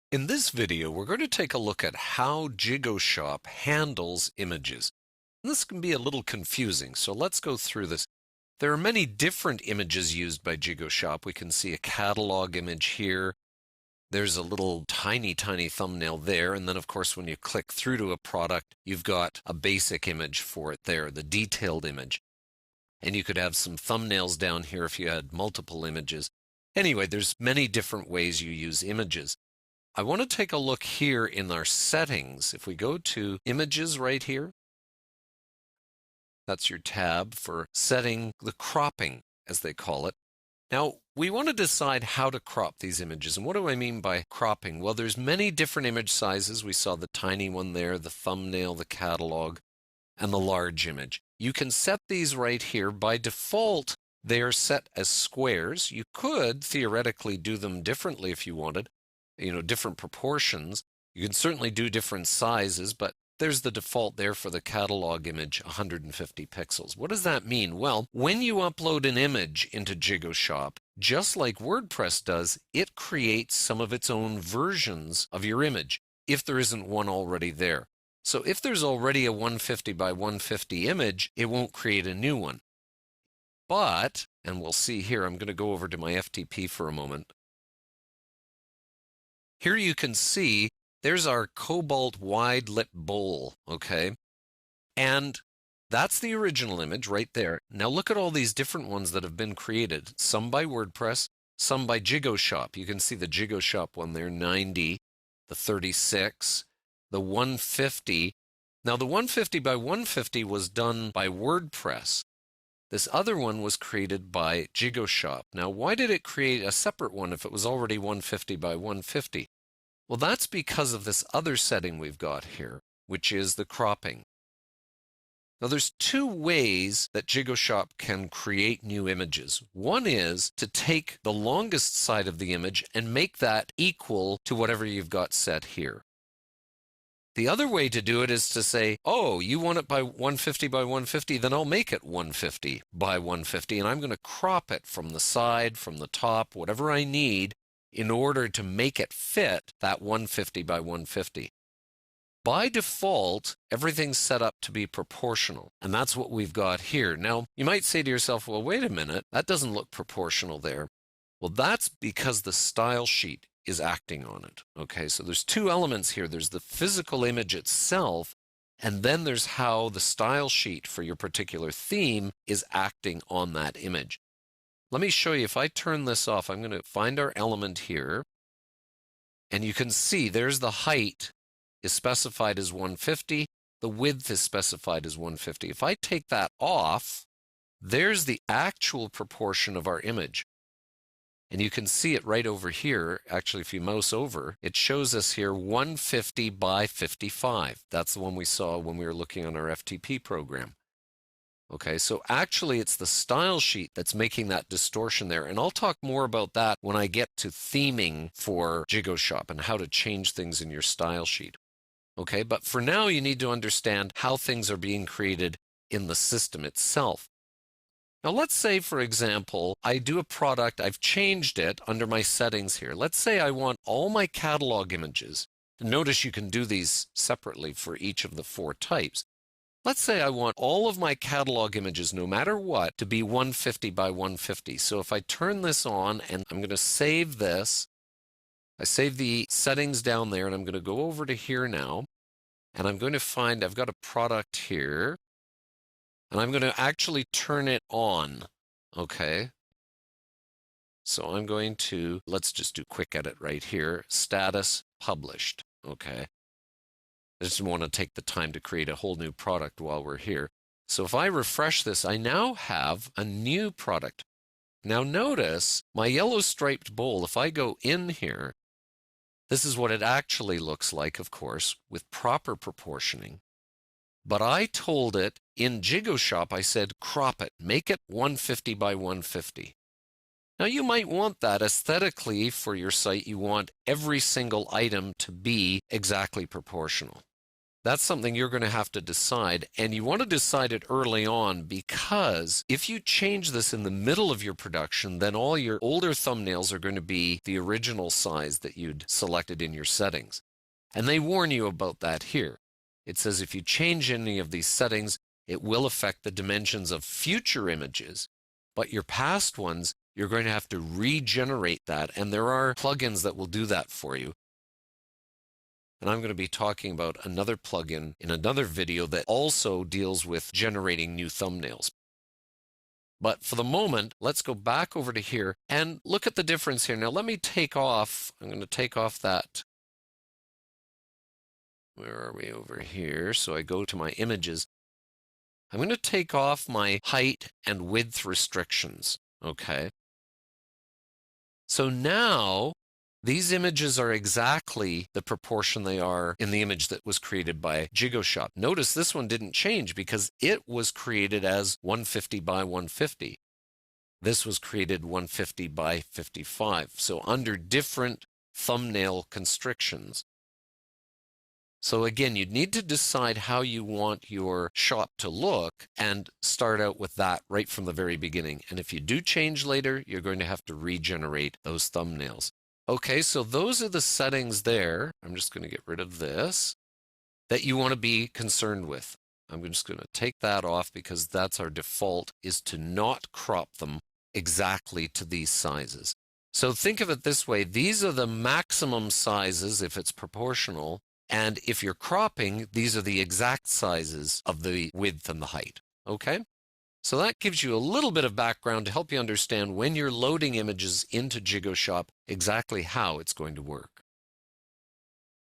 In this video, we're going to take a look at how GigoShop handles images. And this can be a little confusing, so let's go through this. There are many different images used by GigoShop. We can see a catalog image here. There's a little tiny thumbnail there, and then of course when you click through to a product, you've got a basic image for it there, the detailed image. And you could have some thumbnails down here if you had multiple images. Anyway, there's many different ways you use images. I want to take a look here in our settings. If we go to images right here, that's your tab for setting the cropping, as they call it. Now, we want to decide how to crop these images. And what do I mean by cropping? Well, there's many different image sizes. We saw the tiny one there, the thumbnail, the catalog, and the large image. You can set these right here. By default, they are set as squares. You could theoretically do them differently if you wanted. Different proportions. You can certainly do different sizes, but there's the default there for the catalog image, 150 pixels. What does that mean? Well, when you upload an image into GigoShop, just like WordPress does, it creates some of its own versions of your image, if there isn't one already there. So if there's already a 150 by 150 image, it won't create a new one. But, and we'll see here, I'm going to go over to my FTP for a moment. Here you can see there's our cobalt wide lip bowl, okay? And that's the original image right there. Now look at all these different ones that have been created, some by WordPress, some by GigoShop. You can see the GigoShop one there, 90, the 36, the 150. Now the 150 by 150 was done by WordPress. This other one was created by GigoShop. Now, why did it create a separate one if it was already 150 by 150? Well, that's because of this other setting we've got here, which is the cropping. Now, there's two ways that GigoShop can create new images. One is to take the longest side of the image and make that equal to whatever you've got set here. The other way to do it is to say, oh, you want it by 150 by 150, then I'll make it 150 by 150, and I'm going to crop it from the side, from the top, whatever I need, in order to make it fit that 150 by 150. By default, everything's set up to be proportional, and that's what we've got here. Now, you might say to yourself, well, wait a minute, that doesn't look proportional there. Well, that's because the style sheet is acting on it. Okay, so there's two elements here. There's the physical image itself, and then there's how the style sheet for your particular theme is acting on that image. Let me show you. If I turn this off, I'm going to find our element here, and you can see there's the height is specified as 150. The width is specified as 150. If I take that off, there's the actual proportion of our image. And you can see it right over here. Actually, if you mouse over, it shows us here 150 by 55. That's the one we saw when we were looking on our FTP program. Okay, so actually it's the style sheet that's making that distortion there. And I'll talk more about that when I get to theming for GigoShop and how to change things in your style sheet. Okay, but for now you need to understand how things are being created in the system itself. Now let's say, for example, I do a product, I've changed it under my settings here. Let's say I want all my catalog images. Notice you can do these separately for each of the four types. Let's say I want all of my catalog images, no matter what, to be 150 by 150. So if I turn this on and I'm going to save this, I save the settings down there and I'm going to go over to here now. And I'm going to find, I've got a product here. And I'm going to actually turn it on, okay? So I'm going to, let's just do quick edit right here, status published, okay? I just want to take the time to create a whole new product while we're here. So if I refresh this, I now have a new product. Now notice my yellow striped bowl, if I go in here, this is what it actually looks like, of course, with proper proportioning. But I told it in GigoShop, I said, crop it, make it 150 by 150. Now you might want that aesthetically for your site. You want every single item to be exactly proportional. That's something you're going to have to decide, and you want to decide it early on, because if you change this in the middle of your production, then all your older thumbnails are going to be the original size that you'd selected in your settings. And they warn you about that here. It says if you change any of these settings, it will affect the dimensions of future images, but your past ones, you're going to have to regenerate that, and there are plugins that will do that for you. And I'm going to be talking about another plugin in another video that also deals with generating new thumbnails. But for the moment, let's go back over to here and look at the difference here. Now let me take off, I'm going to take off that. Where are we over here? So I go to my images. I'm going to take off my height and width restrictions, okay? So now these images are exactly the proportion they are in the image that was created by Jigoshop. Notice this one didn't change because it was created as 150 by 150. This was created 150 by 55. So under different thumbnail constrictions. So again, you'd need to decide how you want your shop to look and start out with that right from the very beginning. And if you do change later, you're going to have to regenerate those thumbnails. Okay, so those are the settings there. I'm just going to get rid of this that you want to be concerned with. I'm just going to take that off because that's our default, is to not crop them exactly to these sizes. So think of it this way. These are the maximum sizes if it's proportional. And if you're cropping, these are the exact sizes of the width and the height. Okay? So that gives you a little bit of background to help you understand when you're loading images into Jigoshop exactly how it's going to work.